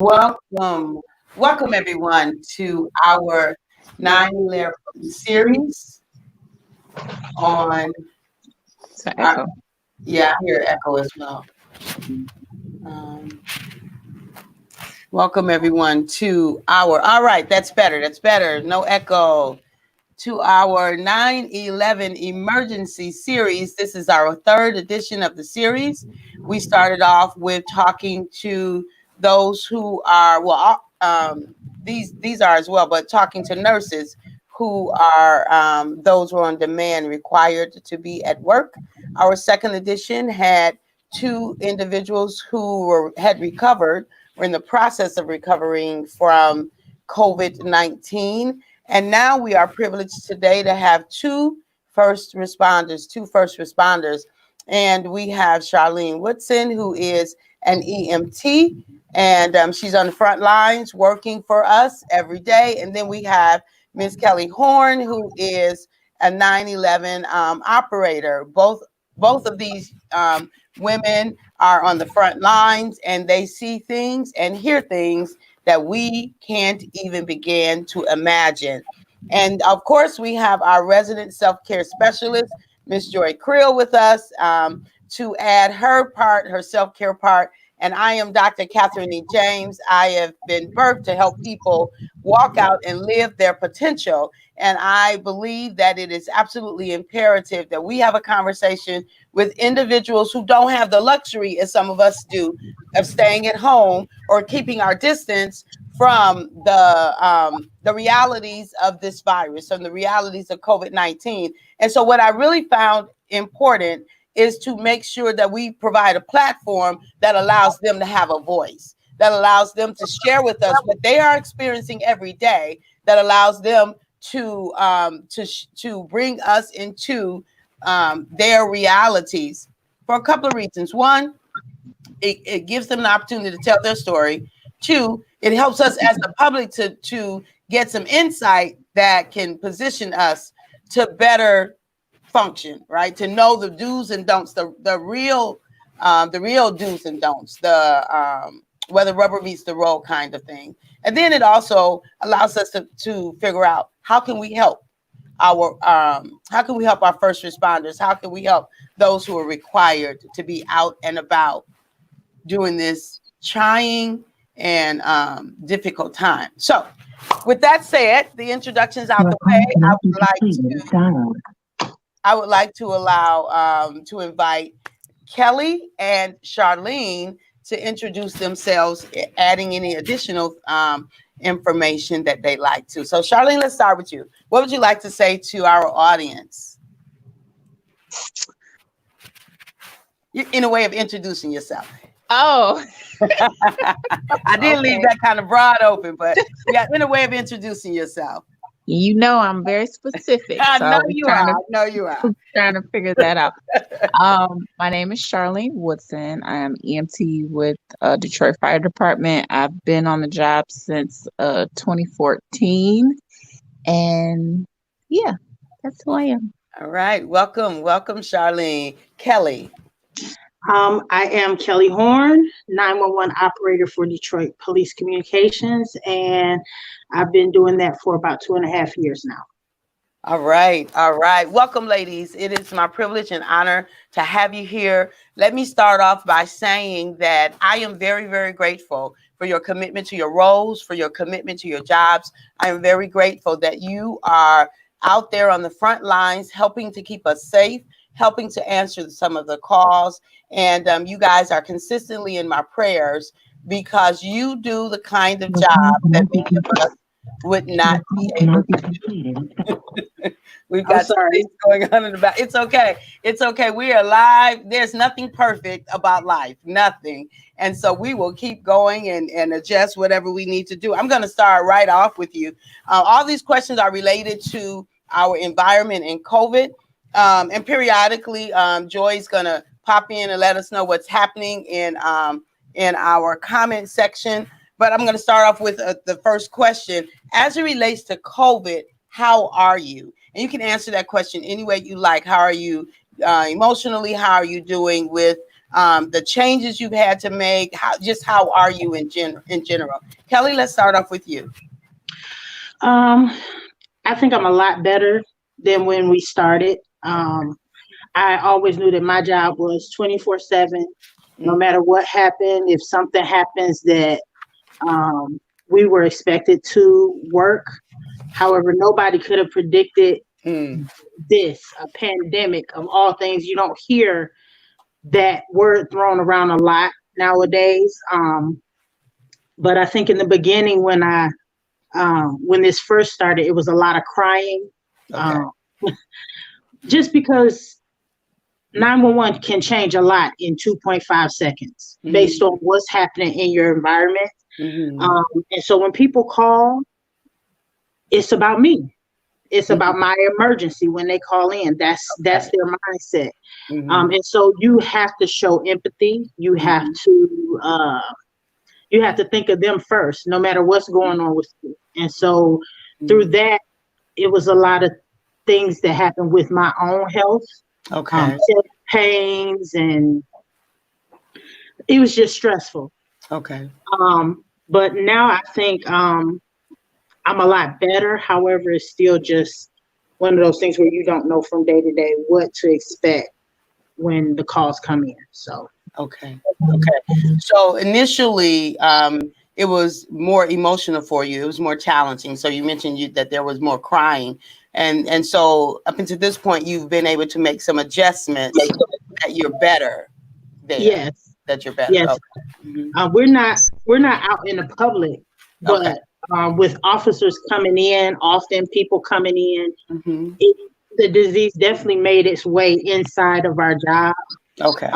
Welcome, welcome everyone to our 9/11 series on It's an our, echo. yeah, I hear echo as well. Um, Welcome everyone to all right, that's better, no echo. To our 9/11 emergency series. This is our third edition of the series. We started off with talking to those who are, these are as well, but talking to nurses who are those who are on demand required to be at work. Our second edition had two individuals who had recovered, were in the process of recovering from COVID-19, and now we are privileged today to have two first responders. And we have Charlene Woodson, who is an EMT, and she's on the front lines working for us every day. And then we have Ms. Kelly Horn, who is a 9/11 operator. Both of these women are on the front lines, and they see things and hear things that we can't even begin to imagine. And of course, we have our resident self-care specialist, Miss Joy Creel, with us to add her part, her self-care part. And I am Dr. Catherine E. James. I have been birthed to help people walk out and live their potential. And I believe that it is absolutely imperative that we have a conversation with individuals who don't have the luxury, as some of us do, of staying at home or keeping our distance from the realities of this virus, from the realities of COVID-19. And so what I really found important is to make sure that we provide a platform that allows them to have a voice, that allows them to share with us what they are experiencing every day, that allows them to bring us into their realities for a couple of reasons. One, it gives them an opportunity to tell their story. Two, it helps us as the public to get some insight that can position us to better function, right? To know the do's and don'ts, the real do's and don'ts, the where the rubber meets the road kind of thing. And then it also allows us to figure out how can we help our first responders? How can we help those who are required to be out and about during this trying and difficult time? So, with that said, the introduction's out the way. I would like to allow to invite Kelly and Charlene to introduce themselves, adding any additional information that they like to. So, Charlene, let's start with you. What would you like to say to our audience in a way of introducing yourself? Oh, I did leave that kind of broad open, but yeah, in a way of introducing yourself. you know I'm very specific, I so know I was you are. I know you are. trying to figure that out. My name is Charlene Woodson. I am EMT with Detroit Fire Department. I've been on the job since 2014, and yeah, that's who I am. All right. Welcome, Charlene. Kelly. I am Kelly Horn, 911 operator for Detroit Police Communications, and I've been doing that for about 2.5 years now. All right. All right. Welcome, ladies. It is my privilege and honor to have you here. Let me start off by saying that I am very, very grateful for your commitment to your roles, for your commitment to your jobs. I am very grateful that you are out there on the front lines, helping to keep us safe, helping to answer some of the calls. And you guys are consistently in my prayers because you do the kind of job that many of us would not be able to do. We've got some things going on in the back. It's okay. It's okay. We are live. There's nothing perfect about life. Nothing. And so we will keep going and adjust whatever we need to do. I'm going to start right off with you. All these questions are related to our environment and COVID. And periodically, Joy's going to pop in and let us know what's happening in our comment section. But I'm going to start off with the first question. As it relates to COVID, how are you? And you can answer that question any way you like. How are you emotionally? How are you doing with the changes you've had to make. How are you in general? Kelly, let's start off with you. I think I'm a lot better than when we started. I always knew that my job was 24/7. No matter what happened, if something happens that we were expected to work. However, nobody could have predicted this, a pandemic of all things. You don't hear that word thrown around a lot nowadays. But I think in the beginning when this first started, it was a lot of crying. Okay. Just because 911 can change a lot in 2.5 seconds based on what's happening in your environment. And so when people call, it's about me. It's about my emergency when they call in. That's their mindset. And so you have to show empathy. You have to think of them first, no matter what's going on with you. And so through that, it was a lot of things that happened with my own health. Okay. Pains, and it was just stressful. Okay. But now I think I'm a lot better. However, it's still just one of those things where you don't know from day to day what to expect when the calls come in. So okay. So initially, it was more emotional for you. It was more challenging. So you mentioned that there was more crying, and so up until this point, you've been able to make some adjustments that you're better there. Yes. That you're better. Yes. Okay. We're not out in the public, but with officers coming in, often people coming in, the disease definitely made its way inside of our job. Okay.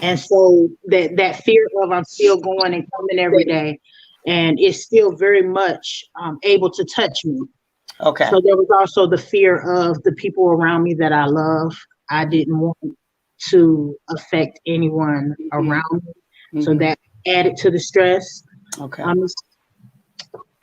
And so that fear of I'm still going and coming every day, and it's still very much able to touch me. Okay. So there was also the fear of the people around me that I love. I didn't want to affect anyone around me. So that added to the stress. Okay.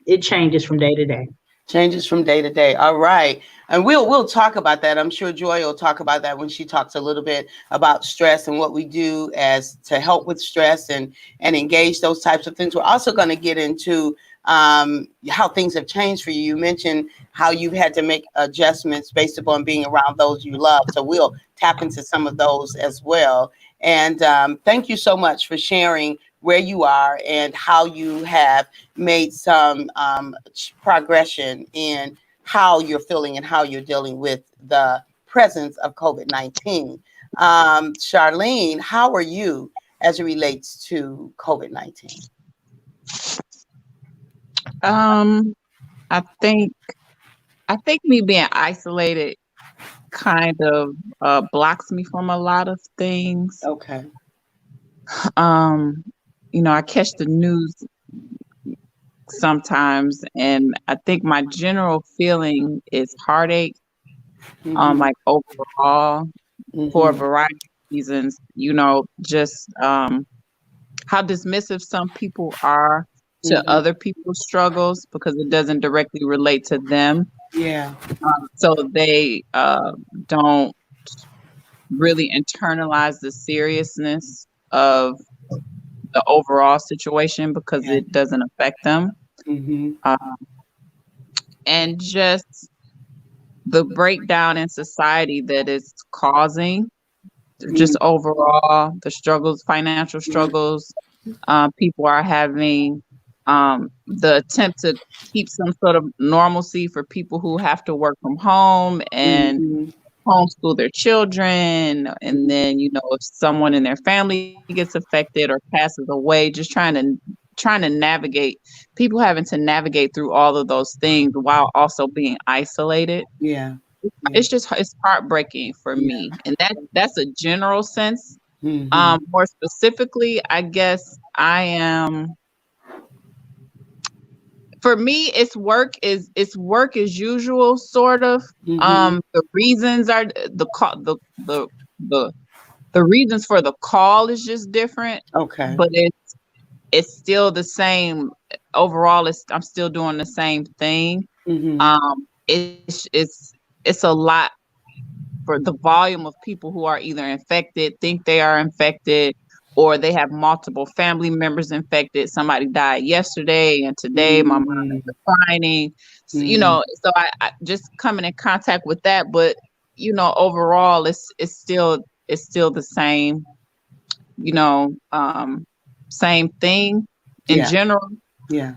It changes from day to day. Changes from day to day. All right. And we'll talk about that. I'm sure Joy will talk about that when she talks a little bit about stress and what we do as to help with stress and engage those types of things. We're also going to get into how things have changed for you. You mentioned how you've had to make adjustments based upon being around those you love. So we'll tap into some of those as well. And thank you so much for sharing where you are and how you have made some progression in how you're feeling and how you're dealing with the presence of COVID-19. Charlene, how are you as it relates to COVID-19? I think me being isolated kind of blocks me from a lot of things. Okay. I catch the news sometimes, and I think my general feeling is heartache, like overall, for a variety of reasons. Just how dismissive some people are to other people's struggles because it doesn't directly relate to them. Yeah. So they don't really internalize the seriousness of the overall situation because it doesn't affect them. And just the breakdown in society that it's causing, just overall, the struggles, financial struggles, people are having, the attempt to keep some sort of normalcy for people who have to work from home and homeschool their children. And then, if someone in their family gets affected or passes away, just trying to navigate, people having to navigate through all of those things while also being isolated. Yeah. It's heartbreaking for me. And that's a general sense. More specifically, I guess I am, for me, it's work as usual, sort of. The reasons are the reasons for the call is just different. Okay. But it's still the same. Overall, I'm still doing the same thing. It's a lot for the volume of people who are either infected, think they are infected, or they have multiple family members infected. Somebody died yesterday, and today my mom is declining. So, so I just coming in contact with that, but overall, it's still the same, same thing in general. Yeah.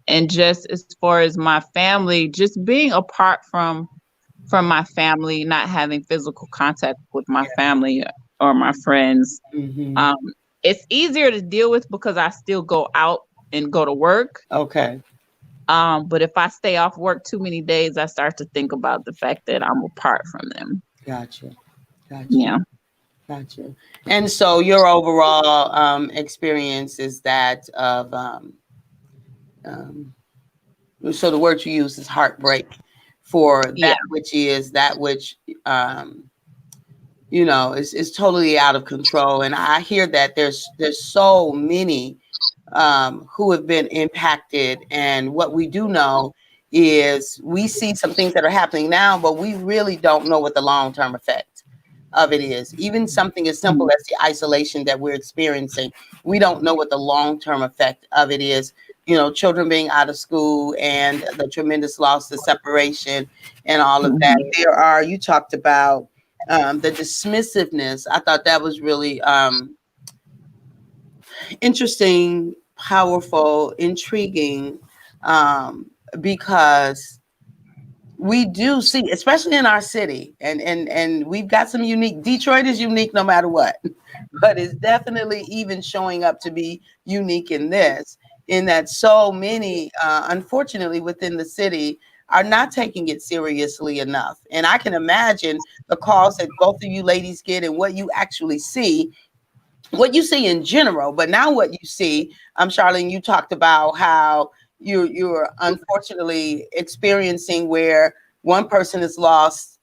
And just as far as my family, just being apart from my family, not having physical contact with my family or my friends, it's easier to deal with because I still go out and go to work. Okay. But if I stay off work too many days, I start to think about the fact that I'm apart from them. Gotcha. Yeah. Gotcha. And so your overall experience is that of so the word you use is heartbreak for that which is is totally out of control. And I hear that there's so many who have been impacted, and what we do know is we see some things that are happening now, but we really don't know what the long-term effect of it is. Even something as simple as the isolation that we're experiencing, we don't know what the long-term effect of it is. Children being out of school and the tremendous loss, the separation, and all of that. You talked about the dismissiveness. I thought that was really interesting, powerful, intriguing, because we do see, especially in our city, and we've got some unique. Detroit is unique no matter what, but it's definitely even showing up to be unique in that so many, unfortunately, within the city are not taking it seriously enough. And I can imagine the calls that both of you ladies get and what you actually see. What you see in general, but now what you see, Charlene, you talked about how you're unfortunately experiencing where one person has lost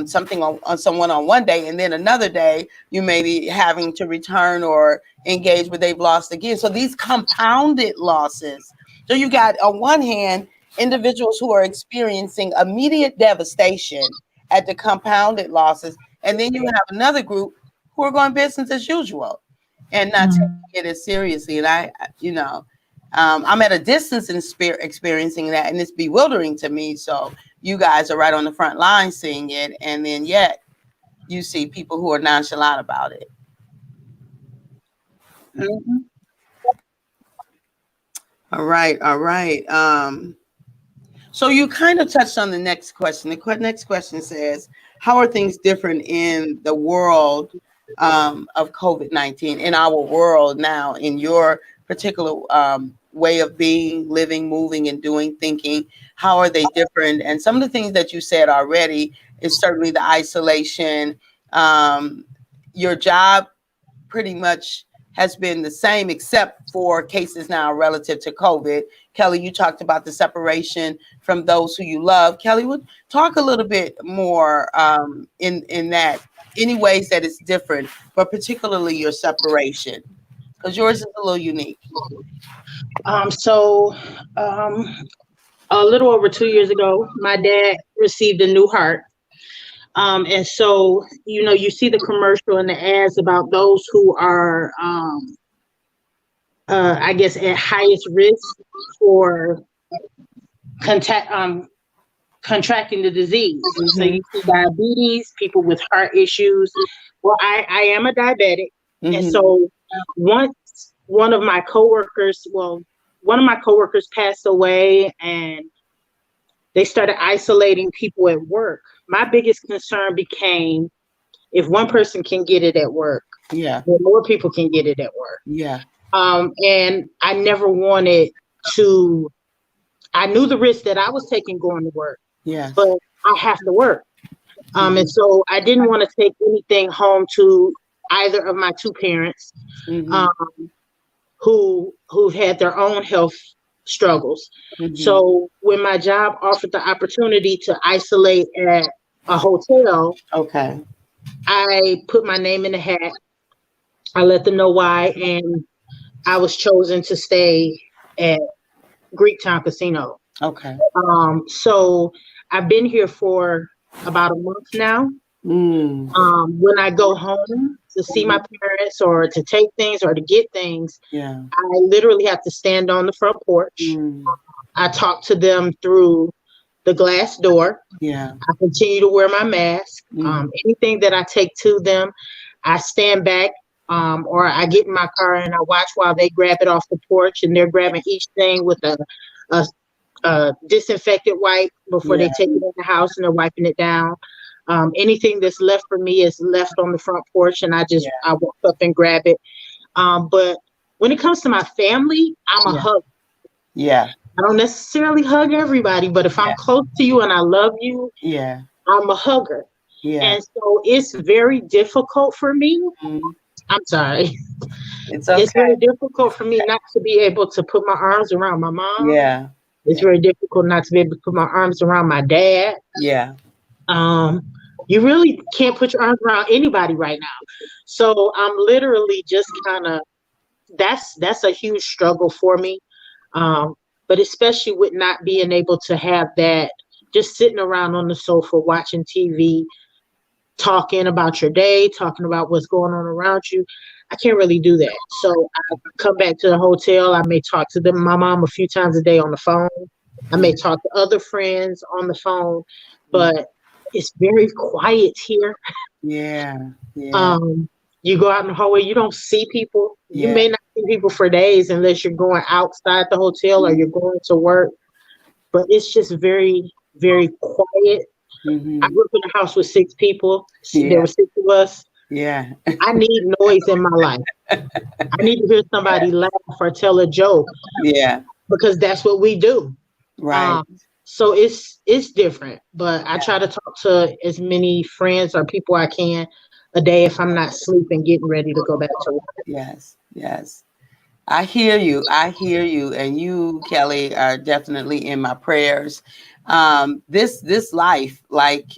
something on someone on one day, and then another day you may be having to return or engage where they've lost again. So these compounded losses. So you got on one hand individuals who are experiencing immediate devastation at the compounded losses, and then you have another group who are going business as usual and not taking it as seriously. And I'm at a distance in spirit experiencing that, and it's bewildering to me. So you guys are right on the front line seeing it, and then yet you see people who are nonchalant about it. All right. So you kind of touched on the next question. The next question says, how are things different in the world of COVID-19, in our world now, in your particular way of being, living, moving, and doing, thinking? How are they different? And some of the things that you said already is certainly the isolation. Your job pretty much has been the same, except for cases now relative to COVID. Kelly, you talked about the separation from those who you love. Kelly, would talk a little bit more in that, any ways that it's different, but particularly your separation, because yours is a little unique. A little over 2 years ago, my dad received a new heart. And so, you see the commercial and the ads about those who are, I guess, at highest risk for contracting the disease. So you see diabetes, people with heart issues. Well, I am a diabetic. And so once one of my coworkers passed away, and they started isolating people at work. My biggest concern became, if one person can get it at work, then more people can get it at work. And I never wanted to. I knew the risk that I was taking going to work. But I have to work. And so I didn't want to take anything home to either of my two parents, who've had their own health struggles. So when my job offered the opportunity to isolate at a hotel, I put my name in the hat. I let them know why, and I was chosen to stay at Greektown Casino. So I've been here for about a month now. When I go home to see my parents or to take things or to get things, Yeah. I literally have to stand on the front porch. I talk to them through the glass door. Yeah. I continue to wear my mask. Anything that I take to them, I stand back, or I get in my car and I watch while they grab it off the porch, and they're grabbing each thing with a disinfectant wipe before they take it in the house, and they're wiping it down. Anything that's left for me is left on the front porch, and I walk up and grab it. But when it comes to my family, I'm a hug. Yeah. I don't necessarily hug everybody, but if I'm close to you and I love you, I'm a hugger. Yeah. And so it's very difficult for me. I'm sorry. It's okay. It's very difficult for me not to be able to put my arms around my mom. Yeah. It's very difficult not to be able to put my arms around my dad. Yeah. You really can't put your arms around anybody right now. So I'm literally just kind of, that's a huge struggle for me. But especially with not being able to have that, just sitting around on the sofa watching TV, talking about your day, talking about what's going on around you. I can't really do that. So I come back to the hotel. I may talk to my mom a few times a day on the phone. I may talk to other friends on the phone, but it's very quiet here. Yeah. Yeah. You go out in the hallway, you don't see people. You may not see people for days unless you're going outside the hotel or you're going to work. But it's just very, very quiet. I grew up in a house with 6 people. There were 6 of us. Yeah. I need noise in my life. I need to hear somebody laugh or tell a joke. Yeah. Because that's what we do. Right. So it's different. But I try to talk to as many friends or people I can a day if I'm not sleeping, getting ready to go back to work. Yes. Yes. I hear you. I hear you. And you, Kelly, are definitely in my prayers. This life, like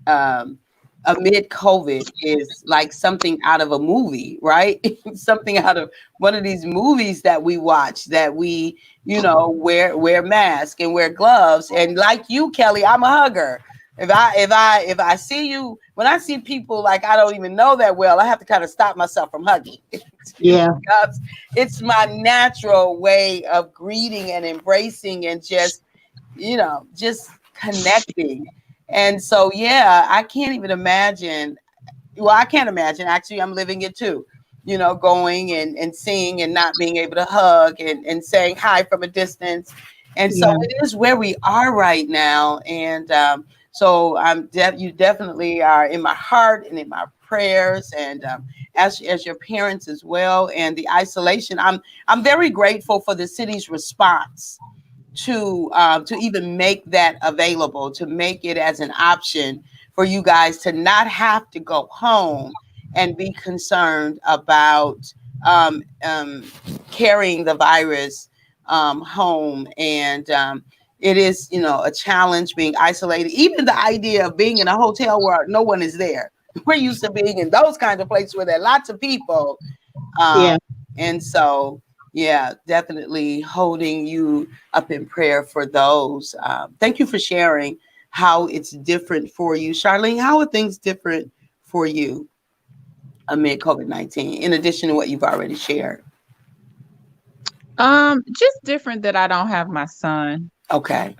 amid COVID, is like something out of a movie, right? Something out of one of these movies that we watch, that we, wear masks and wear gloves. And like you, Kelly, I'm a hugger. If I see you, when I see people like I don't even know that well, I have to kind of stop myself from hugging. Because it's my natural way of greeting and embracing and just connecting. And so, I can't even imagine. Well, I can't imagine. Actually, I'm living it too. Going and seeing and not being able to hug and saying hi from a distance. And so it is where we are right now. And so you definitely are in my heart and in my prayers, and as your parents as well. And the isolation, I'm very grateful for the city's response to even make that available, to make it as an option for you guys to not have to go home and be concerned about carrying the virus home. And it is, a challenge being isolated. Even the idea of being in a hotel where no one is there. We're used to being in those kinds of places where there are lots of people. And so, definitely holding you up in prayer for those. Thank you for sharing how it's different for you. Charlene, how are things different for you amid COVID-19, in addition to what you've already shared? Just different that I don't have my son. Okay.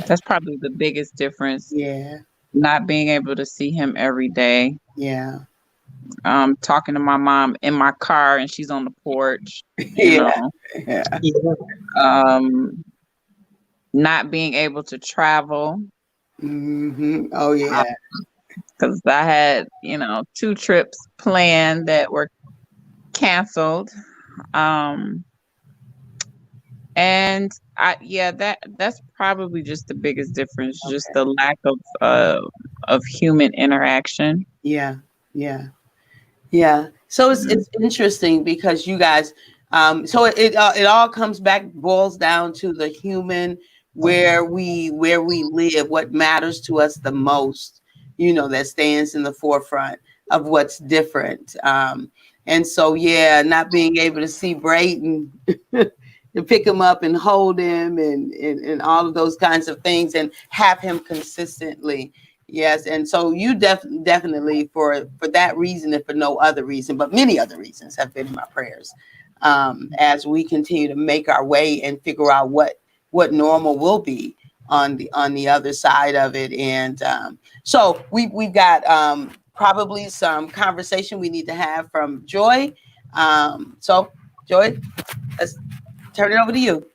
That's probably the biggest difference. Yeah. Not being able to see him every day. Yeah. Talking to my mom in my car and she's on the porch. Not being able to travel. Oh yeah. Because I had, 2 trips planned that were canceled. And that's probably just the biggest difference, just the lack of human interaction. Yeah. So it's interesting because you guys, so it all boils down to the human, where we live, what matters to us the most, that stands in the forefront of what's different. And so, not being able to see Brayden to pick him up and hold him and all of those kinds of things and have him consistently Yes, and so you definitely for that reason, and for no other reason, but many other reasons, have been in my prayers as we continue to make our way and figure out what normal will be on the other side of it. And so we've got probably some conversation we need to have from Joy. So Joy, let's turn it over to you.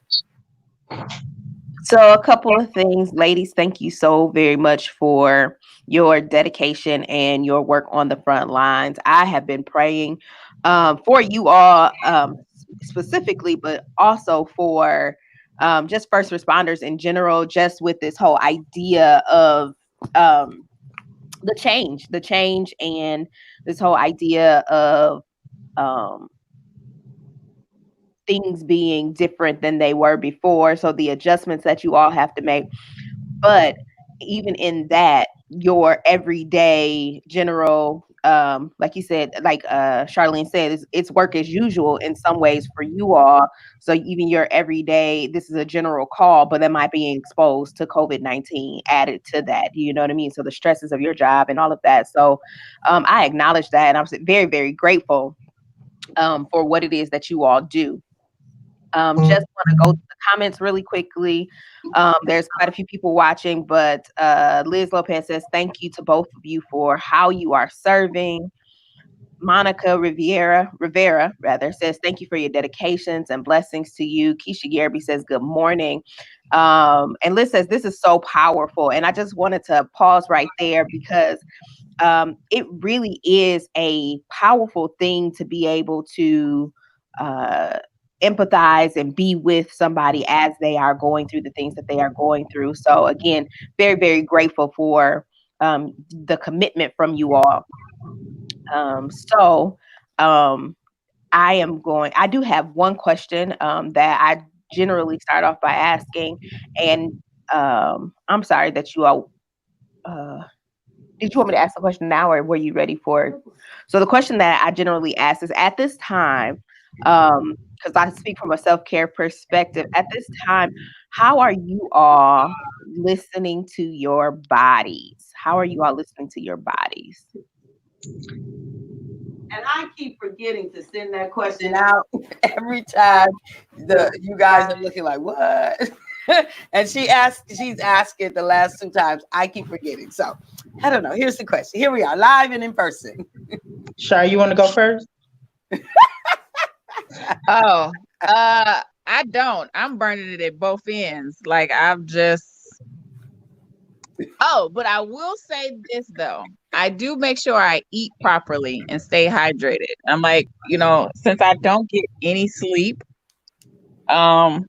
So a couple of things, ladies, thank you so very much for your dedication and your work on the front lines. I have been praying for you all specifically, but also for just first responders in general, just with this whole idea of the change and this whole idea of things being different than they were before. So the adjustments that you all have to make. But even in that, your everyday general, like you said, like Charlene said, it's work as usual in some ways for you all. So even your everyday, this is a general call, but that might be exposed to COVID-19 added to that. You know what I mean? So the stresses of your job and all of that. So I acknowledge that, and I'm very, very grateful for what it is that you all do. Just want to go to the comments really quickly. There's quite a few people watching, but Liz Lopez says, thank you to both of you for how you are serving. Monica Rivera says, thank you for your dedications and blessings to you. Keisha Garby says, good morning. And Liz says, this is so powerful. And I just wanted to pause right there because it really is a powerful thing to be able to empathize and be with somebody as they are going through the things that they are going through. So again, very, very grateful for the commitment from you all. I do have one question that I generally start off by asking, and I'm sorry that you all, did you want me to ask the question now, or were you ready for it? So the question that I generally ask is, at this time, because I speak from a self-care perspective, at this time, how are you all listening to your bodies? How are you all listening to your bodies? And I keep forgetting to send that question out every time you guys are looking like, what? And she's asked it the last 2 times. I keep forgetting. So I don't know. Here's the question. Here we are, live and in person. Shar, you want to go first? Oh, I don't. I'm burning it at both ends. Like but I will say this though. I do make sure I eat properly and stay hydrated. I'm like, since I don't get any sleep, I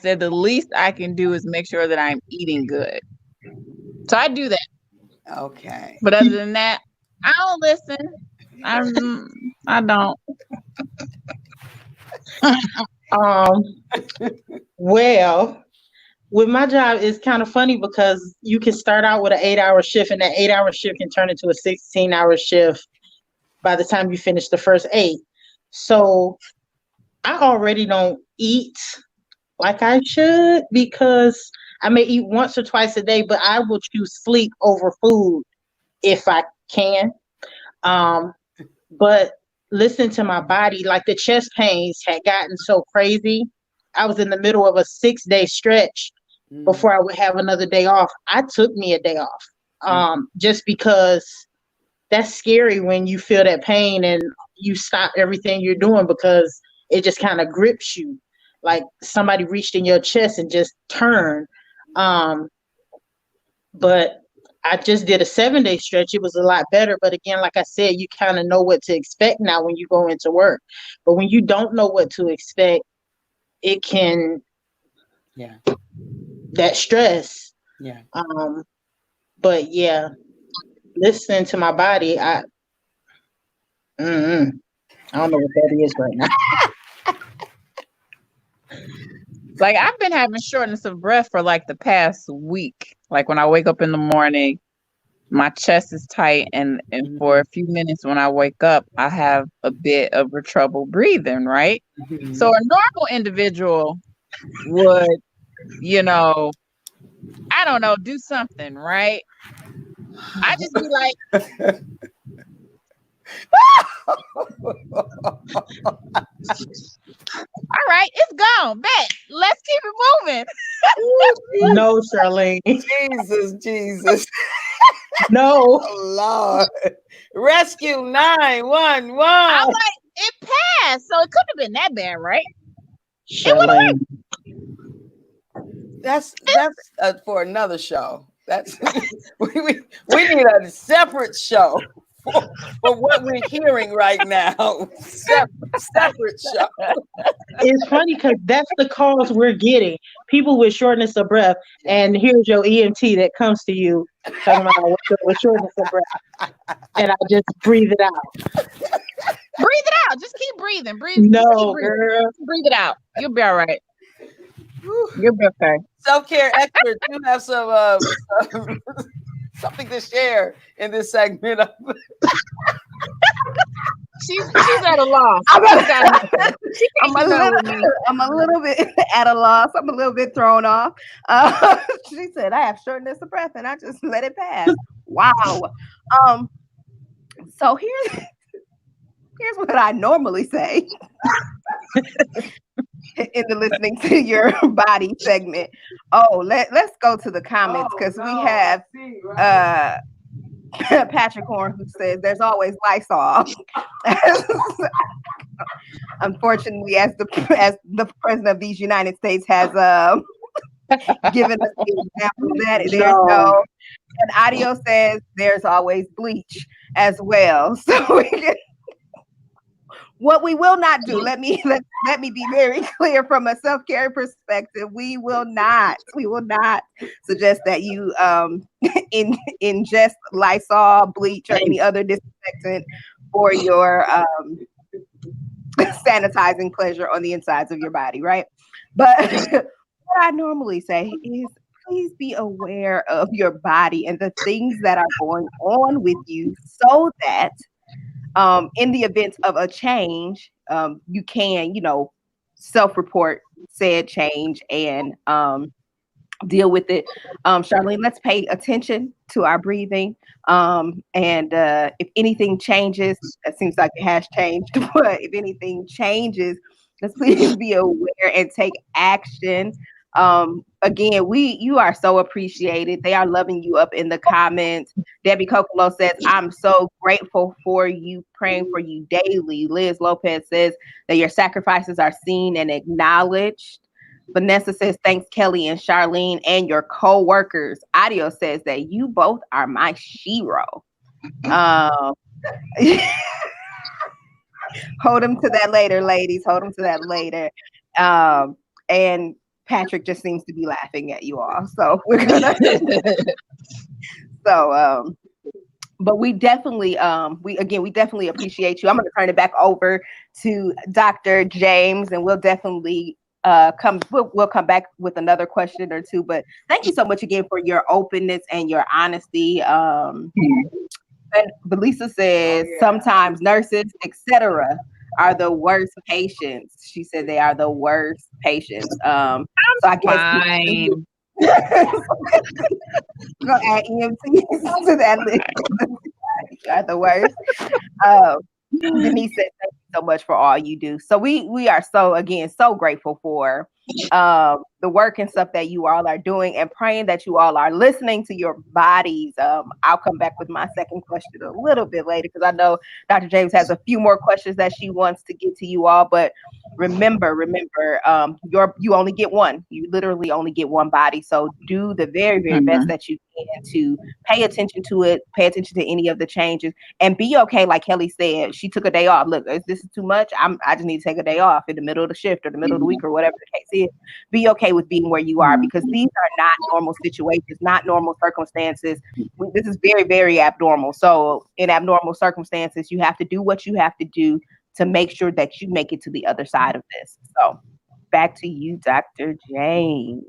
said the least I can do is make sure that I'm eating good. So I do that. Okay. But other than that, I don't listen. I don't. Well, with my job, it's kind of funny because you can start out with an 8-hour shift, and that 8-hour shift can turn into a 16-hour shift by the time you finish the first 8. So I already don't eat like I should, because I may eat once or twice a day, but I will choose sleep over food if I can. But listen to my body, like the chest pains had gotten so crazy. I was in the middle of a 6-day stretch before I would have another day off. I took me a day off just because that's scary when you feel that pain and you stop everything you're doing because it just kind of grips you. Like somebody reached in your chest and just turned. But I just did a 7-day stretch. It was a lot better. But again, like I said, you kind of know what to expect now when you go into work. But when you don't know what to expect, it can, that stress. Yeah. But yeah, listening to my body, I don't know what that is right now. Like I've been having shortness of breath for like the past week. Like when I wake up in the morning, my chest is tight, and for a few minutes when I wake up, I have a bit of trouble breathing, right? Mm-hmm. So a normal individual would, I don't know, do something, right? I just be like, all right, it's gone. Bet. Let's keep it moving. No, Charlene. Jesus. No. Oh, Lord. Rescue 911. I'm like, it passed. So it couldn't have been that bad, right? Charlene. That's for another show. That's we need a separate show for what we're hearing right now. Separate show. It's funny because that's the calls we're getting. People with shortness of breath, and here's your EMT that comes to you talking about with shortness of breath, and I just breathe it out. Breathe it out. Just keep breathing. Breathe. No, just keep breathing. girl. Breathe it out. You'll be all right. You'll be okay. Self-care experts, you have some something to share in this segment of She's at a loss. I'm a little bit at a loss. I'm a little bit thrown off. She said, I have shortness of breath and I just let it pass. Wow. So here's what I normally say in the listening to your body segment. Oh, let's go to the comments because we have Patrick Horn who says there's always Lysol. Unfortunately, as the president of these United States has given us the example of that, there's no. And Audio says there's always bleach as well. So what we will not do, let me be very clear from a self-care perspective, we will not suggest that you ingest Lysol, bleach, or any other disinfectant for your sanitizing pleasure on the insides of your body, right? But what I normally say is please be aware of your body and the things that are going on with you so that in the event of a change, you can, self-report said change and deal with it. Charlene, let's pay attention to our breathing. And if anything changes, it seems like it has changed, but if anything changes, let's please be aware and take action. Again, you are so appreciated. They are loving you up in the comments. Debbie Kokolo says, I'm so grateful for you, praying for you daily. Liz Lopez says that your sacrifices are seen and acknowledged. Vanessa says, thanks, Kelly and Charlene and your co-workers. Audio says that you both are my shero. Hold them to that later, ladies. Hold them to that later. And Patrick just seems to be laughing at you all. So we're gonna but we definitely appreciate you. I'm gonna turn it back over to Dr. James and we'll definitely we'll come back with another question or two. But thank you so much again for your openness and your honesty. And Belisa says sometimes nurses, etc., are the worst patients. She said they are the worst patients. So I guess Fine. go add EMTs to that list. Are the worst. Denise said thank you so much for all you do. So we are so grateful for the work and stuff that you all are doing and praying that you all are listening to your bodies. I'll come back with my second question a little bit later because I know Dr. James has a few more questions that she wants to get to you all. But remember, you only get one. You literally only get one body. So do the very, very best that you can to pay attention to it, pay attention to any of the changes, and be okay. Like Kelly said, she took a day off. Look, if this is too much, I just need to take a day off in the middle of the shift or the middle of the week or whatever the case is. Be okay with being where you are because these are not normal situations, not normal circumstances. This is very, very abnormal. So in abnormal circumstances, you have to do what you have to do to make sure that you make it to the other side of this. So back to you, Dr. James.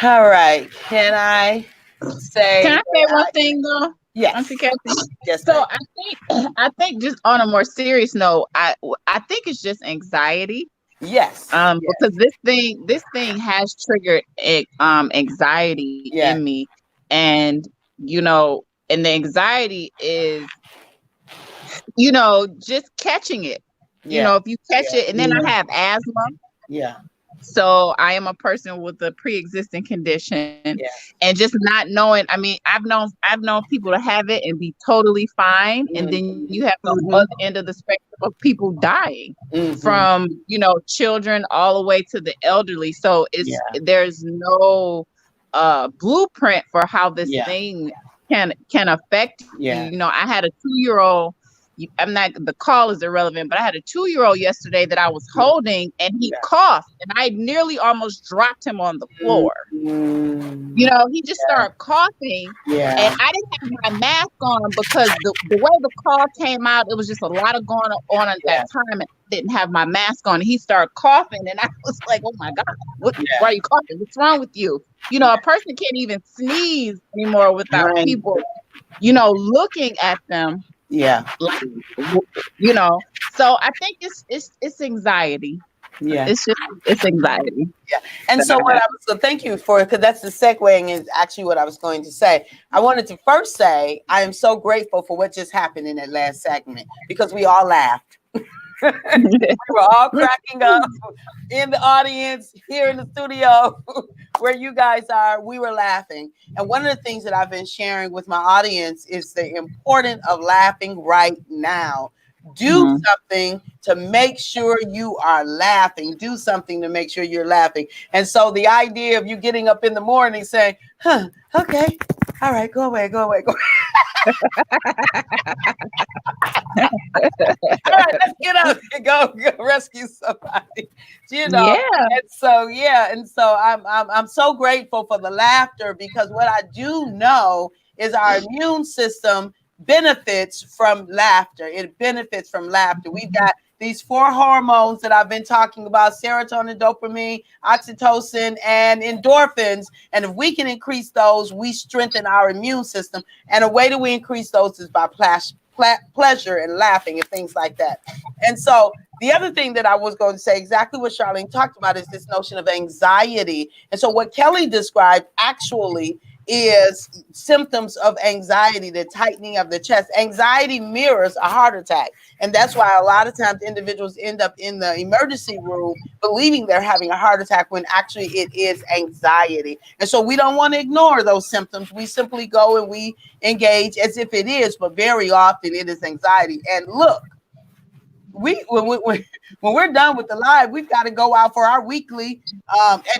All right. Can I say one thing though? Yes. Auntie Kathy? Yes. So I think just on a more serious note, I think it's just anxiety. Yes. Because this thing has triggered anxiety in me. And and the anxiety is, just catching it. Yeah. If you catch it, and then I have asthma. Yeah. So I am a person with a pre-existing condition, and just not knowing. I mean, I've known people to have it and be totally fine, and then you have the other end of the spectrum of people dying from children all the way to the elderly. So there's no blueprint for how this thing can affect you. I had a 2-year-old. The call is irrelevant, but I had a 2-year-old yesterday that I was holding, and he coughed, and I nearly almost dropped him on the floor. He just started coughing, and I didn't have my mask on because the way the call came out, it was just a lot of going on at that time, and I didn't have my mask on. He started coughing, and I was like, "Oh my God, why are you coughing? What's wrong with you?" A person can't even sneeze anymore without people, looking at them. Yeah. So I think it's anxiety. Yeah. It's anxiety. Yeah. And so thank you for it, because that's the segueing is actually what I was going to say. I wanted to first say I am so grateful for what just happened in that last segment, because we all laughed. We were all cracking up in the audience, here in the studio where you guys are. We were laughing. And one of the things that I've been sharing with my audience is the importance of laughing right now. Do something to make sure you are laughing. Do something to make sure you're laughing. And so the idea of you getting up in the morning saying, okay, all right, go away. All right, let's get up and go rescue somebody. And so I'm so grateful for the laughter, because what I do know is our immune system benefits from laughter. It benefits from laughter. We've got these 4 hormones that I've been talking about: serotonin, dopamine, oxytocin, and endorphins. And if we can increase those, we strengthen our immune system. And a way that we increase those is by pleasure and laughing and things like that. And so the other thing that I was going to say, exactly what Charlene talked about, is this notion of anxiety. And so what Kelly described actually is symptoms of anxiety, the tightening of the chest. Anxiety mirrors a heart attack. And that's why a lot of times individuals end up in the emergency room believing they're having a heart attack, when actually it is anxiety. And so we don't want to ignore those symptoms. We simply go and we engage as if it is, but very often it is anxiety. And look, when we're done with the live, we've got to go out for our weekly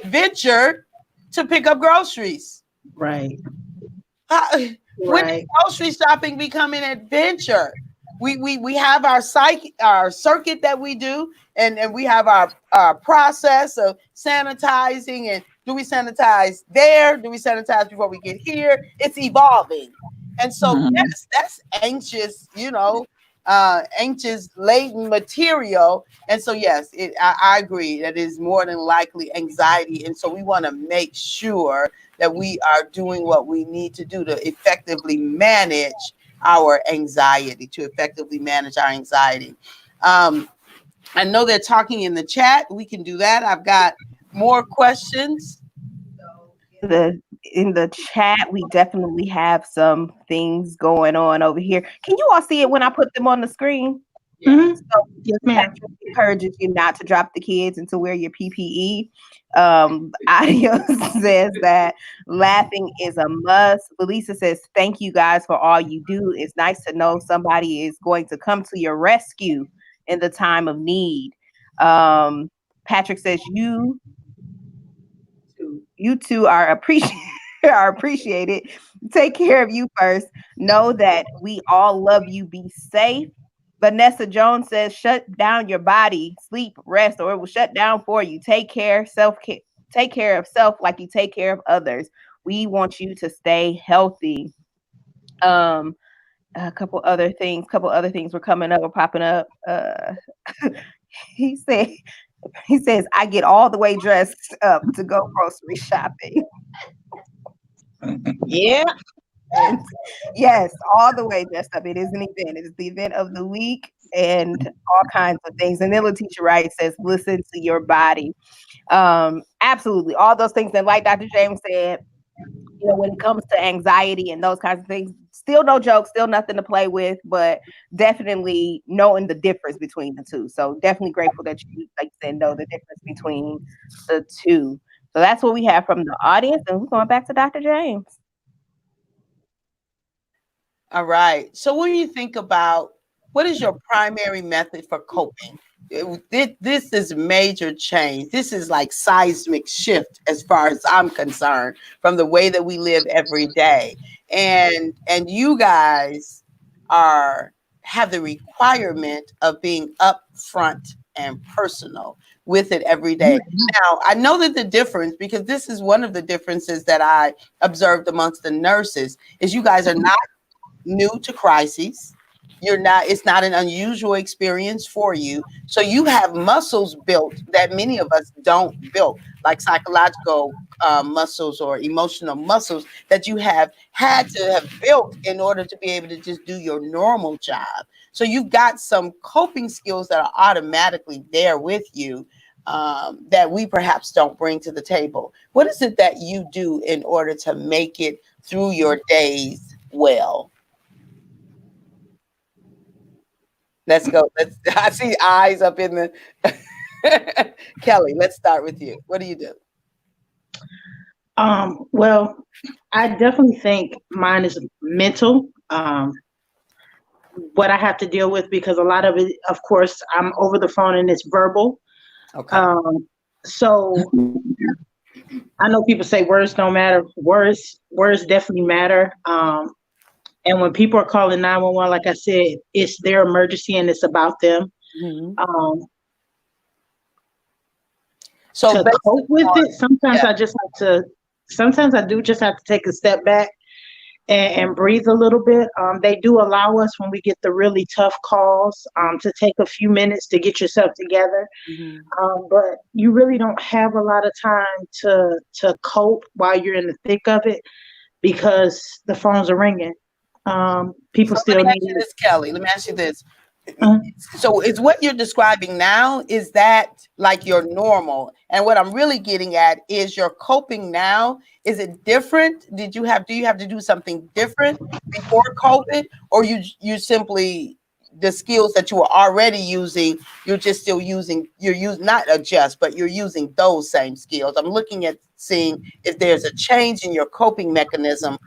adventure to pick up groceries. Right. When is grocery shopping become an adventure? We have our circuit that we do, and we have our process of sanitizing. And do we sanitize there? Do we sanitize before we get here? It's evolving. And so yes, that's anxious, anxious laden material. And so yes, I agree that it is more than likely anxiety. And so we want to make sure that we are doing what we need to do to effectively manage our anxiety, I know they're talking in the chat. We can do that. I've got more questions. In the chat, we definitely have some things going on over here. Can you all see it when I put them on the screen? Mm-hmm. So yes, ma'am. Patrick encourages you not to drop the kids and to wear your PPE. Audio says that laughing is a must. Felisa says, thank you guys for all you do. It's nice to know somebody is going to come to your rescue in the time of need. Patrick says, you two are appreciated. Take care of you first. Know that we all love you. Be safe. Vanessa Jones says, shut down your body, sleep, rest, or it will shut down for you. Take care of self like you take care of others. We want you to stay healthy. A couple other things were popping up. He says, I get all the way dressed up to go grocery shopping. Yeah. And yes, all the way dressed up. It is an event. It is the event of the week and all kinds of things. And then Letitia Wright says, listen to your body. Absolutely. All those things. And like Dr. James said, when it comes to anxiety and those kinds of things, still no joke, still nothing to play with, but definitely knowing the difference between the two. So definitely grateful that you, like you said, know the difference between the two. So that's what we have from the audience, and we're going back to Dr. James. All right. So when you think about what is your primary method for coping? This is major change. This is like seismic shift as far as I'm concerned from the way that we live every day. And you guys have the requirement of being upfront and personal with it every day. Now, I know that the difference, because this is one of the differences that I observed amongst the nurses, is you guys are not new to crises. It's not an unusual experience for you. So you have muscles built that many of us don't build, like psychological muscles or emotional muscles that you have had to have built in order to be able to just do your normal job. So you've got some coping skills that are automatically there with you that we perhaps don't bring to the table. What is it that you do in order to make it through your days well? Let's go. I see eyes up in the Kelly, let's start with you. What do you do? Well, I definitely think mine is mental. What I have to deal with, because a lot of it, of course, I'm over the phone and it's verbal. Okay. So I know people say words don't matter. Words definitely matter. And when people are calling 911, like I said, it's their emergency and it's about them. Mm-hmm. So to cope with it, sometimes sometimes I do just have to take a step back and breathe a little bit. They do allow us, when we get the really tough calls, to take a few minutes to get yourself together. Mm-hmm. But you really don't have a lot of time to cope while you're in the thick of it, because the phones are ringing. People still let me need ask you this, Kelly. Let me ask you this. So is what you're describing now, is that like your normal? And what I'm really getting at is your coping now. Is it different? Do you have to do something different before COVID, or you simply, the skills that you were already using, you're just still using, not adjust, but you're using those same skills? I'm looking at seeing if there's a change in your coping mechanism.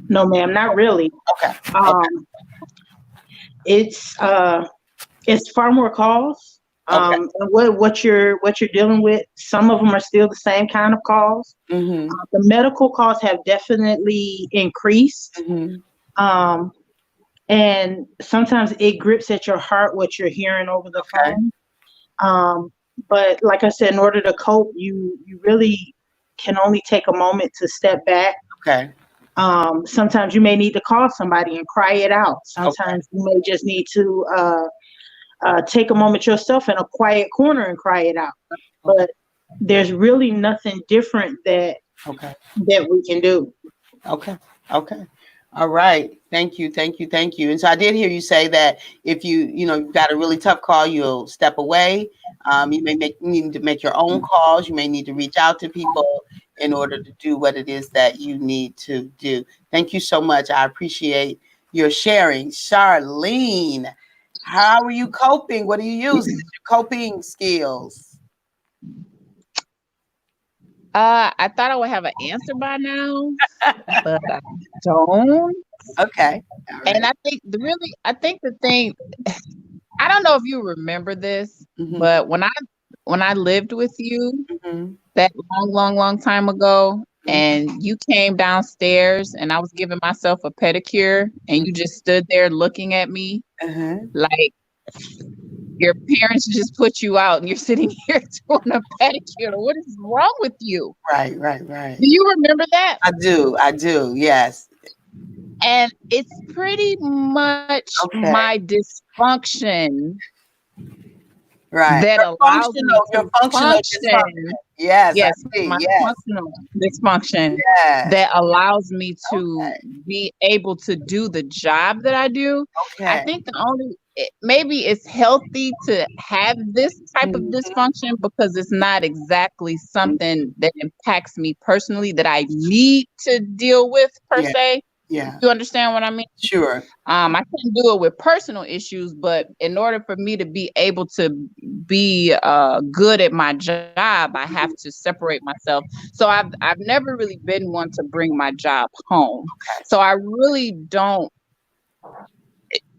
No, ma'am, not really. Okay. It's far more calls. And what you're dealing with, some of them are still the same kind of calls. Mm-hmm. The medical calls have definitely increased. Mm-hmm. And sometimes it grips at your heart what you're hearing over the phone. But like I said, in order to cope, you really can only take a moment to step back. Okay. Sometimes you may need to call somebody and cry it out. Sometimes you may just need to take a moment yourself in a quiet corner and cry it out. But there's really nothing different that we can do. Okay. All right. Thank you. And so I did hear you say that if you've got a really tough call, you'll step away. You may need to make your own calls. You may need to reach out to people in order to do what it is that you need to do. Thank you so much. I appreciate your sharing. Charlene, how are you coping? What do you use as your coping skills? I thought I would have an answer by now, but I don't. Okay. All right. And I think the thing, I don't know if you remember this, but when I lived with you that long time ago, and you came downstairs and I was giving myself a pedicure and you just stood there looking at me like your parents just put you out and you're sitting here doing a pedicure. What is wrong with you? Right. Do you remember that? I do. Yes. And it's pretty much my dysfunction. Right. That allows me to function. Yes. Functional dysfunction that allows me to be able to do the job that I do. I think the maybe it's healthy to have this type of Mhm. dysfunction because it's not exactly something that impacts me personally that I need to deal with per Yeah. se. Yeah, You understand what I mean? sure. I can't do it with personal issues, but in order for me to be able to be good at my job, I have to separate myself. So I've never really been one to bring my job home. So I really don't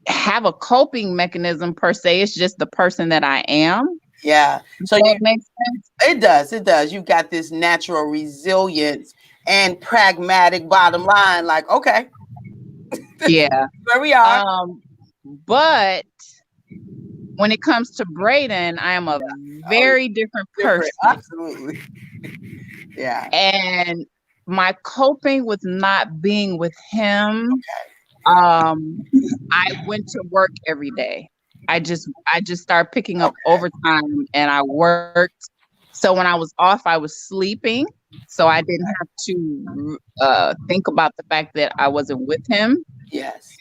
have a coping mechanism per se. It's just the person that I am. Yeah. So Does that make sense? it does. It does. You've got this natural resilience and pragmatic bottom line. Like, okay, Yeah. where we are. But when it comes to Braden, I am a very different Different. person. Absolutely. Yeah. And my coping with not being with him, I went to work every day. I just started picking up overtime and I worked. So when I was off, I was sleeping. So I didn't have to think about the fact that I wasn't with him. Yes.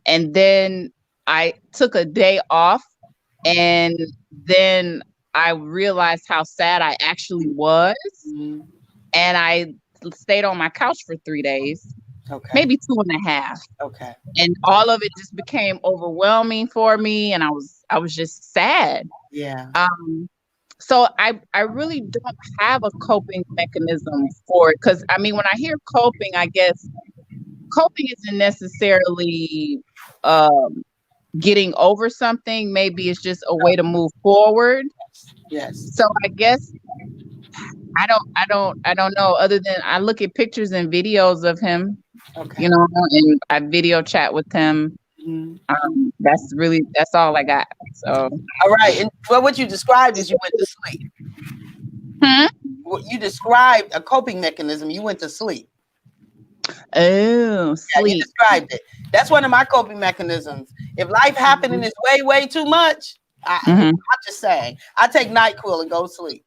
And then I took a day off, and then I realized how sad I actually was. Mhm. And I stayed on my couch for 3 days, Okay. maybe 2.5. Okay. And all of it just became overwhelming for me. And I was just sad. Yeah. So I really don't have a coping mechanism for it. Cause I mean, when I hear coping, I guess coping isn't necessarily getting over something. Maybe it's just a way to move forward. Yes. So I guess I don't know, other than I look at pictures and videos of him, Okay. you know, and I video chat with him. Mhm. That's all I got. So All right. And what you described is you went to sleep. What you described a coping mechanism. You went to sleep. Oh, Yeah, you sleep. described it. That's one of my coping mechanisms. If life happening is way too much, I'm just saying, I take NyQuil and go to sleep.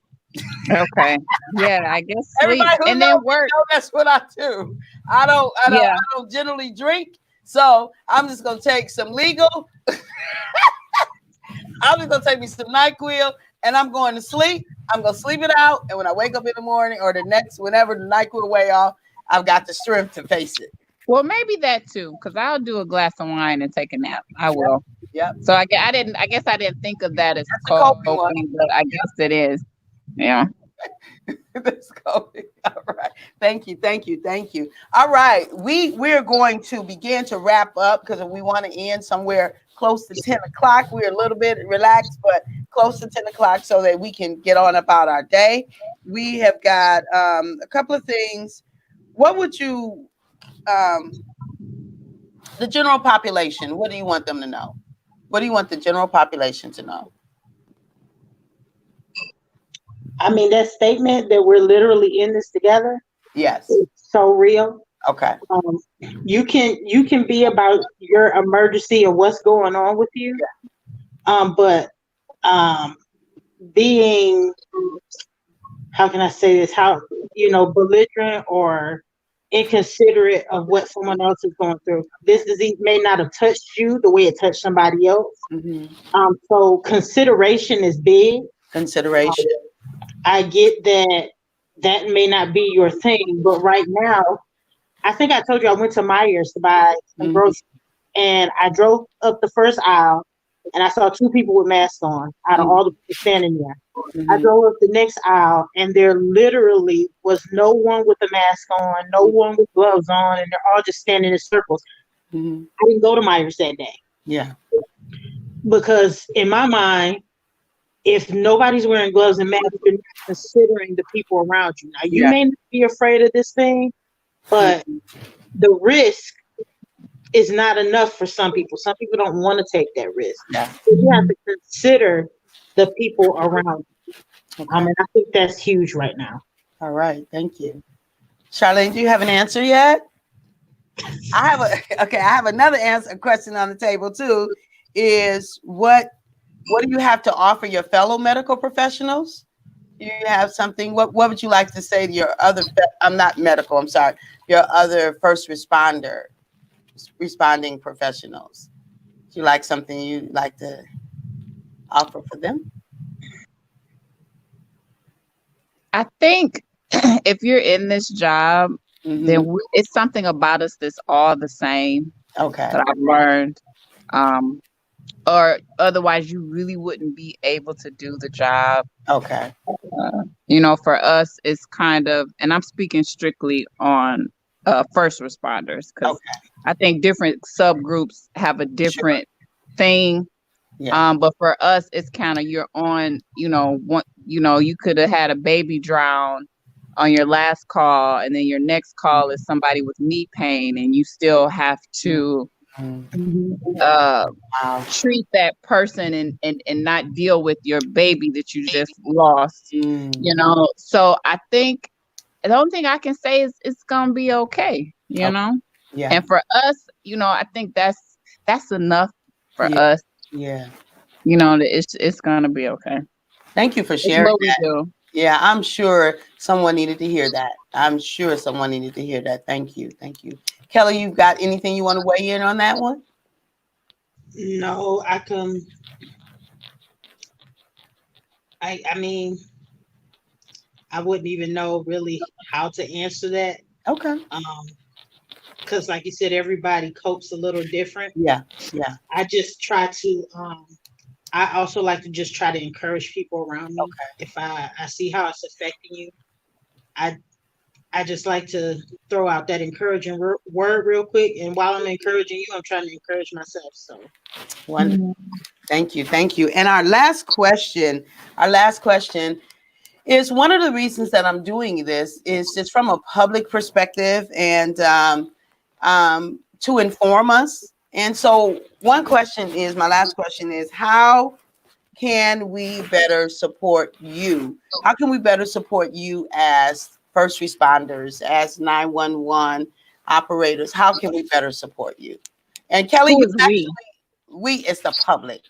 Okay. Yeah, I guess sleep. Everybody who And knows then me work. know that's what I do. I don't generally drink, so I'm just gonna take some legal. I'm just gonna take me some NyQuil, and I'm going to sleep. I'm gonna sleep it out, and when I wake up in the morning or the next, whenever the NyQuil wear off, I've got the strength to face it. Well, maybe that too, because I'll do a glass of wine and take a nap. I will. Yep. So I guess I didn't think of that as That's a coping one. coping, but I guess it is. Yeah. Let's go. All right. Thank you. All right. We're going to begin to wrap up because we want to end somewhere close to 10 o'clock. We're a little bit relaxed, but close to 10 o'clock so that we can get on about our day. We have got a couple of things. What would you, the general population, what do you want them to know? What do you want the general population to know? I mean, that statement that we're literally in this together Yes. is so real. Okay. You can be about your emergency or what's going on with you, but being, how can I say this? How, belligerent or inconsiderate of what someone else is going through. This disease may not have touched you the way it touched somebody else. Mm-hmm. So consideration is big. Consideration. I get that may not be your thing, but right now, I think I told you I went to Myers to buy some groceries, and I drove up the first aisle, and I saw 2 people with masks on out of all the people standing there. Mm-hmm. I drove up the next aisle, and there literally was no one with a mask on, no one with gloves on, and they're all just standing in circles. Mm-hmm. I didn't go to Myers that day. Yeah. Because in my mind, if nobody's wearing gloves and masks, you're not considering the people around you. Now, you may not be afraid of this thing, but the risk is not enough for some people. Some people don't want to take that risk. Yeah. So you have to consider the people around you. Okay. I think that's huge right now. All right. Thank you. Charlene, do you have an answer yet? I have another a question on the table too, is what do you have to offer your fellow medical professionals? Do you have something? What would you like to say to your other, your other first responding professionals? you like something you like to offer for them? I think if you're in this job, then Mhm. it's something about us that's all the same Okay. that I've learned. Um, or otherwise, you really wouldn't be able to do the job. Okay. For us, it's kind of, and I'm speaking strictly on first responders because Okay. I think different subgroups have a Sure. different thing. Yeah. But for us, it's kind of you're on, you could have had a baby drown on your last call, and then your next call is somebody with knee pain, and you still have to Mhm. uh, Wow. treat that person and not deal with your baby that you just lost. Mm. So I think the only thing I can say is it's gonna be okay. Okay. Yeah. And for us, I think that's enough for Yeah. us. Yeah. That it's gonna be okay. Thank you for It's sharing what we that. do. Yeah, I'm sure someone needed to hear that. I'm sure someone needed to hear that. Thank you. Thank you. Kelly, you've got anything you want to weigh in on that one? No, I mean, I wouldn't even know really how to answer that. Okay. Because like you said, everybody copes a little different. Yeah. Yeah. I just try to I also like to just try to encourage people around me. Okay. If I see how it's affecting you, I just like to throw out that encouraging word real quick. And while I'm encouraging you, I'm trying to encourage myself. So Wonderful. Thank you. Thank you. And our last question is one of the reasons that I'm doing this is just from a public perspective and to inform us. And so my last question is, how can we better support you? How can we better support you as first responders, as 911 operators? How can we better support you? And Kelly, Who you is actually, we is the public.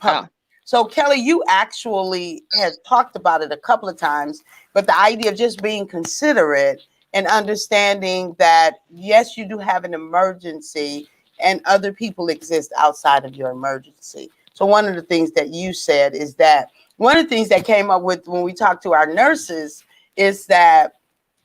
Oh. So Kelly, you actually had talked about it a couple of times, but the idea of just being considerate and understanding that, yes, you do have an emergency and other people exist outside of your emergency. So one of the things that you said is that one of the things that came up with when we talked to our nurses is that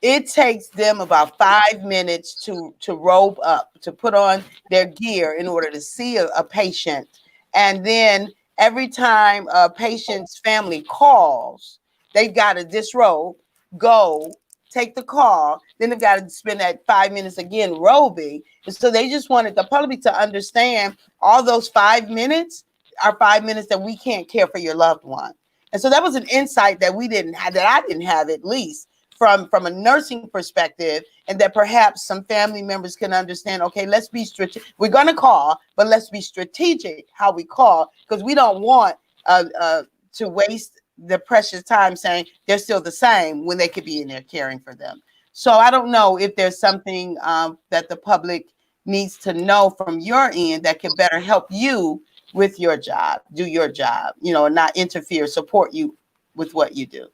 it takes them about 5 minutes to robe up, to put on their gear in order to see a patient. And then every time a patient's family calls, they've got to disrobe, go, take the call. Then they've got to spend that 5 minutes again robing. And so they just wanted the public to understand all those 5 minutes are 5 minutes that we can't care for your loved one. And so that was an insight that we didn't have, that I didn't have at least from a nursing perspective, and that perhaps some family members can understand, okay, let's be strategic. We're going to call, but let's be strategic how we call, because we don't want to waste the precious time saying they're still the same when they could be in there caring for them. So I don't know if there's something that the public needs to know from your end that can better help you with your job, do your job, and not interfere, support you with what you do.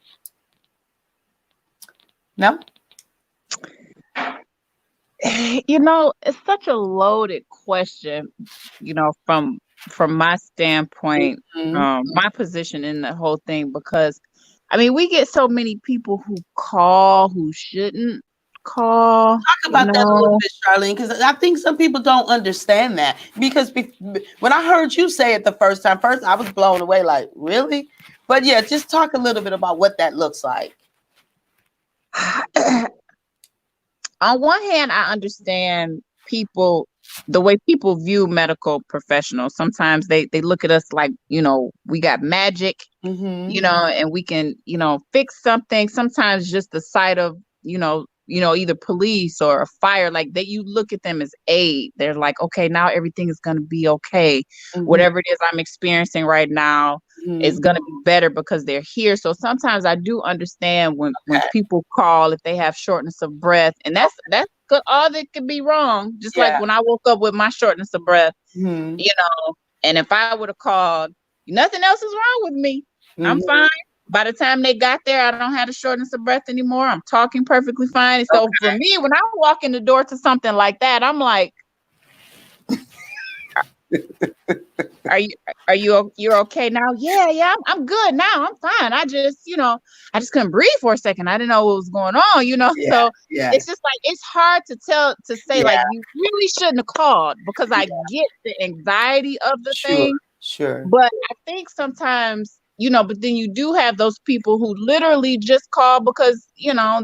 No? It's such a loaded question, from my standpoint, my position in the whole thing, because we get so many people who call who shouldn't call. Talk about that a little bit, Charlene, because I think some people don't understand that. Because when I heard you say it the first time, I was blown away, like, really? But yeah, just talk a little bit about what that looks like. On one hand, I understand the way people view medical professionals. Sometimes they look at us like, we got magic, and we can, fix something. Sometimes just the sight of, either police or a fire, like you look at them as aid. They're like, okay, now everything is going to be okay. Whatever it is I'm experiencing right now, it's going to be better because they're here. So sometimes I do understand when people call, if they have shortness of breath, and that's good. All that could be wrong. Just like when I woke up with my shortness of breath, and if I would have called, nothing else is wrong with me. I'm fine. By the time they got there, I don't have the shortness of breath anymore. I'm talking perfectly fine. So for me, when I walk in the door to something like that, I'm like, You're okay now? Yeah, I'm good now. I'm fine. I just couldn't breathe for a second. I didn't know what was going on. Yeah, So yeah, it's just like it's hard to say yeah, like you really shouldn't have called because I yeah. get the anxiety of the Sure, thing. sure. But I think sometimes, but then you do have those people who literally just call because,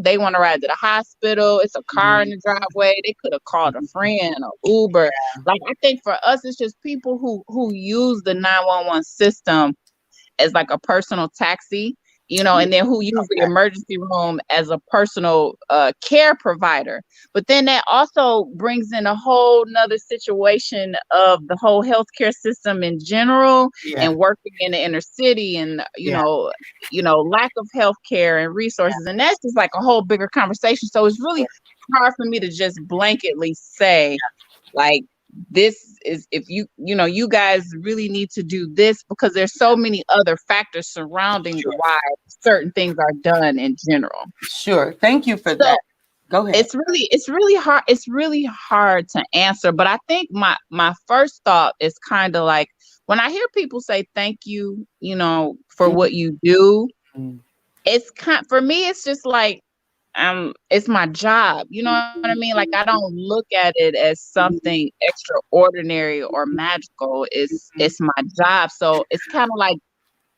they want to ride to the hospital. It's a car in Mhm. the driveway. They could have called a friend or Uber. Like I think for us, it's just people who use the 911 system as like a personal taxi, Yeah, and then who use the okay. emergency room as a personal care provider. But then that also brings in a whole nother situation of the whole healthcare system in general Yeah, and working in the inner city and yeah, lack of healthcare and resources. And that's just like a whole bigger conversation. So it's really sure. hard for me to just blanketly say like this is if you guys really need to do this because there's so many other factors surrounding Sure. why certain things are done in general. Sure. Thank you for So that. Go ahead. it's really hard to answer, but I think my first thought is kind of like when I hear people say thank you, for what you do, Mhm. it's for me it's just like it's my job. You know what I mean? Like I don't look at it as Mhm. something extraordinary or magical. It's my job. So it's kind of like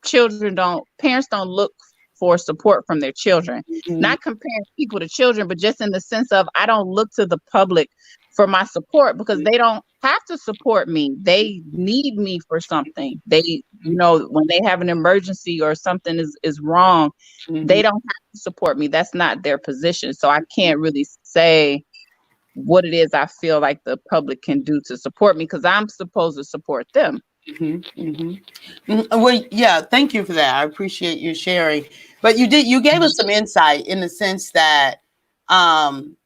parents don't look for support from their children. Mhm. Not comparing people to children, but just in the sense of I don't look to the public for my support because they don't have to support me. They need me for something. When they have an emergency or something is wrong, Mhm. they don't have to support me. That's not their position. So I can't really say what it is I feel like the public can do to support me because I'm supposed to support them. Mhm. Mhm. Well, yeah, thank you for that. I appreciate you sharing. But you gave us some insight in the sense that um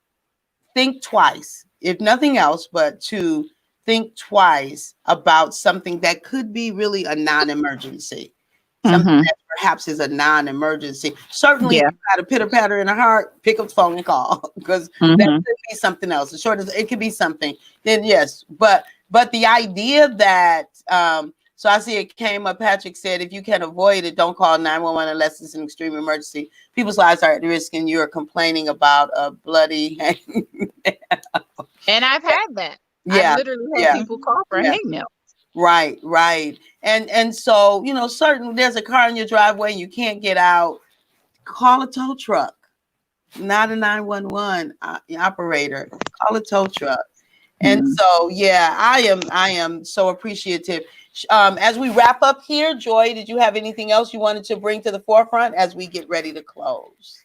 think twice, if nothing else, but to think twice about something that could be really a non-emergency. Something Mm-hmm. that perhaps is a non-emergency. Certainly, if Yeah. you got a pitter patter in a heart, pick up the phone and call because that Mm-hmm. could be something else. As short as it could be something, then yes. But the idea that so I see it came up. Patrick said, if you can avoid it, don't call 911 unless it's an extreme emergency. People's lives are at risk, and you are complaining about a bloody. And I've had that. I've Yeah, literally had yeah, people call for yeah. hangnail. Right, right. And so, certain there's a car in your driveway and you can't get out, call a tow truck, not a 911 operator. Call a tow truck. And Mm-hmm. so, yeah, I am so appreciative. As we wrap up here, Joy, did you have anything else you wanted to bring to the forefront as we get ready to close?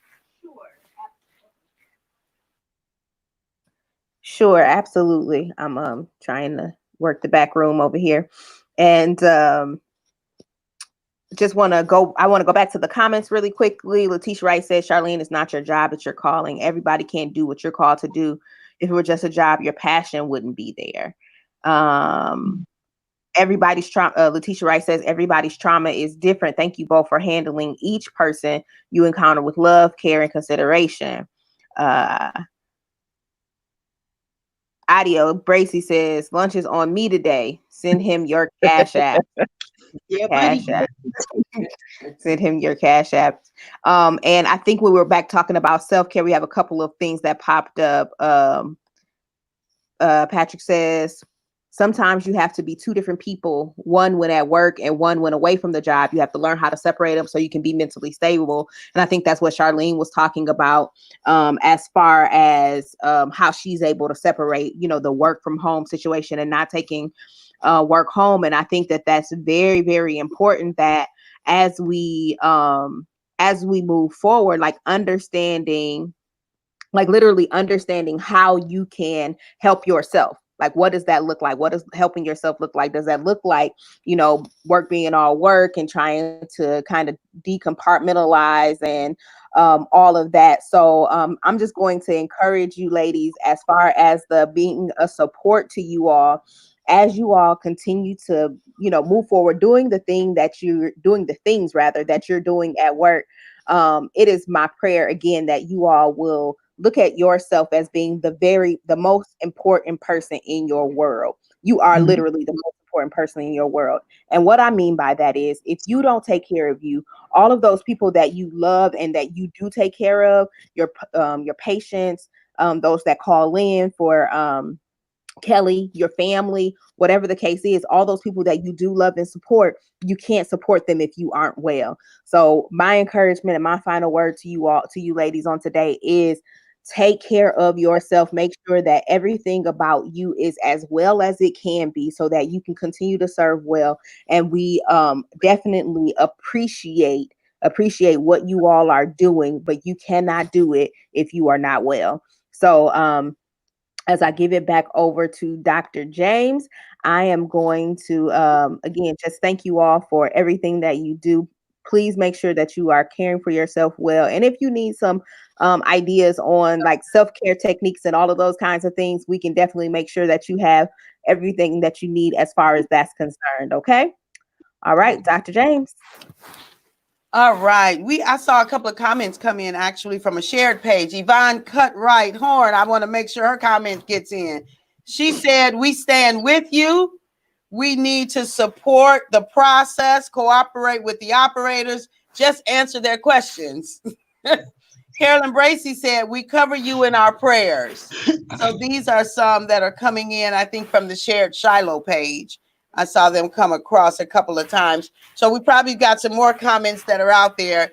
Sure, absolutely. I'm trying to work the back room over here. And I want to go back to the comments really quickly. Letitia Wright says, Charlene, it's not your job, it's your calling. Everybody can't do what you're called to do. If it were just a job, your passion wouldn't be there. Everybody's trauma, Letitia Wright says, everybody's trauma is different. Thank you both for handling each person you encounter with love, care, and consideration. Audio, Bracy says, lunch is on me today. Send him your cash app. Yeah, buddy. Cash app. Send him your cash app. And I think when we were back talking about self-care, we have a couple of things that popped up. Patrick says, sometimes you have to be two different people, one when at work and one when away from the job. You have to learn how to separate them so you can be mentally stable. And I think that's what Charlene was talking about as far as how she's able to separate, the work from home situation and not taking work home. And I think that that's very, very important that as we move forward, like literally understanding how you can help yourself. Like, what does that look like? What does helping yourself look like? Does that look like, work being all work and trying to kind of decompartmentalize and all of that? So I'm just going to encourage you ladies as far as the being a support to you all as you all continue to, move forward, doing the things that you're doing at work. It is my prayer again that you all will look at yourself as being the most important person in your world. You are literally the most important person in your world. And what I mean by that is, if you don't take care of you, all of those people that you love and that you do take care of, your patients, those that call in for Kelly, your family, whatever the case is, all those people that you do love and support, you can't support them if you aren't well. So my encouragement and my final word to you all, to you ladies on today, is take care of yourself. Make sure that everything about you is as well as it can be so that you can continue to serve well. And we definitely appreciate what you all are doing, but you cannot do it if you are not well. So as I give it back over to Dr. James, I am going to, again, just thank you all for everything that you do. Please make sure that you are caring for yourself well. And if you need some ideas on like self-care techniques and all of those kinds of things, we can definitely make sure that you have everything that you need as far as that's concerned. Okay. All right, Dr. James. All right. I saw a couple of comments come in actually from a shared page. Yvonne Cutright Horn. I want to make sure her comment gets in. She said, "We stand with you. We need to support the process, cooperate with the operators, just answer their questions." Carolyn Bracy said, "We cover you in our prayers." So these are some that are coming in, I think, from the shared Shiloh page. I saw them come across a couple of times. So we probably got some more comments that are out there.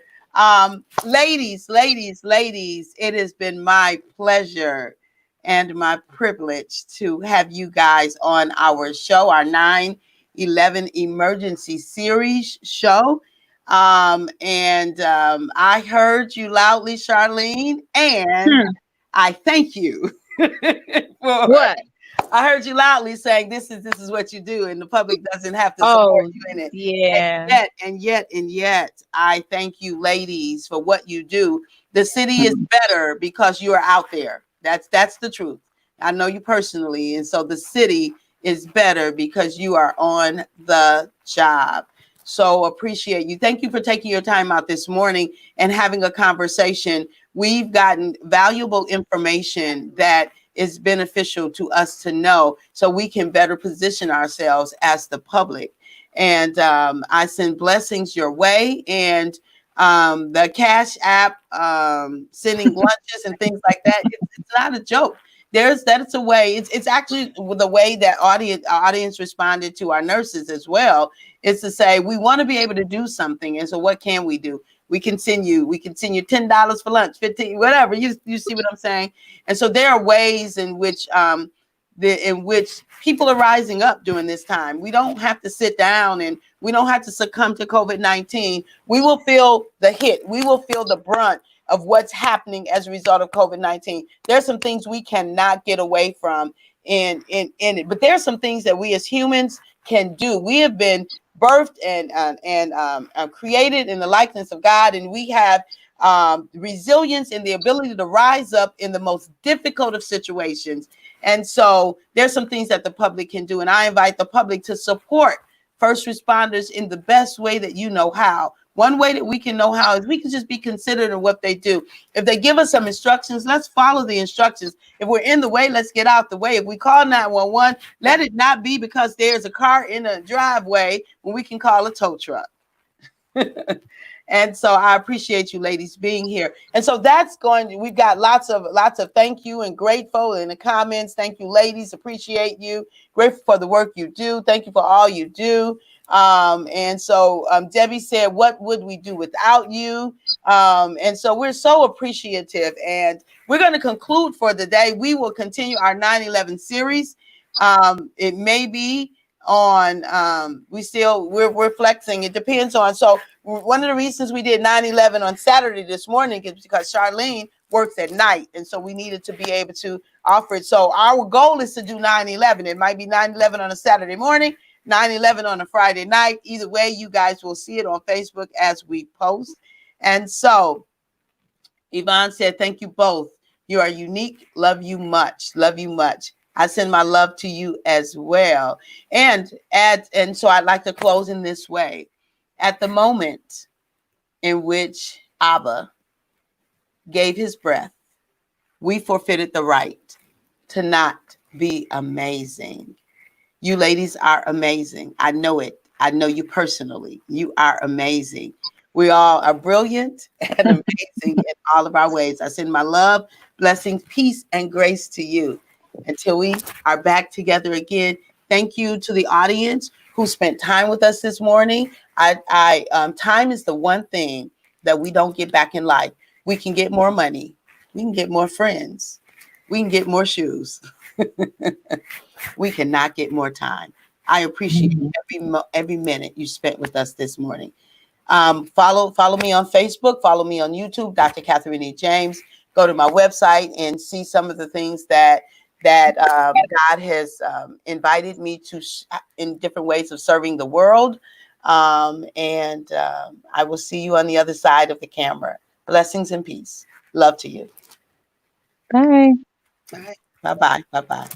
Ladies, it has been my pleasure and my privilege to have you guys on our show, our 9/11 emergency series show. I heard you loudly, Charlene, and I thank you for What? I heard you loudly saying this is what you do, and the public doesn't have to support you in it. Yeah. And yet, I thank you, ladies, for what you do. The city is better because you are out there. That's the truth. I know you personally, and so the city is better because you are on the job. So appreciate you. Thank you for taking your time out this morning and having a conversation. We've gotten valuable information that is beneficial to us to know so we can better position ourselves as the public. And I send blessings your way, and the Cash App, sending lunches and things like that. It's not a joke. That's a way. It's actually the way that our audience responded to our nurses as well, is to say, we want to be able to do something. And so what can we do? We continue $10 for lunch, 15, whatever. You see what I'm saying? And so there are ways in which people are rising up during this time. We don't have to sit down, and we don't have to succumb to COVID-19. We will feel the hit. We will feel the brunt of what's happening as a result of COVID-19. There's some things we cannot get away from in it, but there's some things that we as humans can do. We have been birthed and created in the likeness of God, and we have resilience and the ability to rise up in the most difficult of situations. And so there's some things that the public can do, and I invite the public to support first responders in the best way that you know how. One way that we can know how is we can just be considerate of what they do. If they give us some instructions, let's follow the instructions. If we're in the way, let's get out the way. If we call 911, let it not be because there's a car in a driveway when we can call a tow truck. And so I appreciate you ladies being here. And so we've got lots of thank you and grateful in the comments. Thank you, ladies. Appreciate you. Grateful for the work you do. Thank you for all you do. And so Debbie said, what would we do without you? And so we're so appreciative, and we're going to conclude for the day. We will continue our 9/11 series. It may be on, we're flexing. It depends on, so one of the reasons we did 9/11 on Saturday this morning is because Charlene works at night. And so we needed to be able to offer it. So our goal is to do 9/11. It might be 9/11 on a Saturday morning, 9/11 on a Friday night. Either way, you guys will see it on Facebook as we post. And so Yvonne said, thank you both. You are unique. Love you much. Love you much. I send my love to you as well. And so I'd like to close in this way. At the moment in which Abba gave his breath, we forfeited the right to not be amazing. You ladies are amazing. I know it. I know you personally. You are amazing. We all are brilliant and amazing in all of our ways. I send my love, blessings, peace, and grace to you. Until we are back together again, thank you to the audience who spent time with us this morning. Time is the one thing that we don't get back in life. We can get more money. We can get more friends. We can get more shoes. We cannot get more time. I appreciate every minute you spent with us this morning. Follow me on Facebook. Follow me on YouTube, Dr. Catherine E. James. Go to my website and see some of the things that God has invited me to in different ways of serving the world. I will see you on the other side of the camera. Blessings and peace. Love to you. Bye. Bye. Bye-bye. Bye-bye.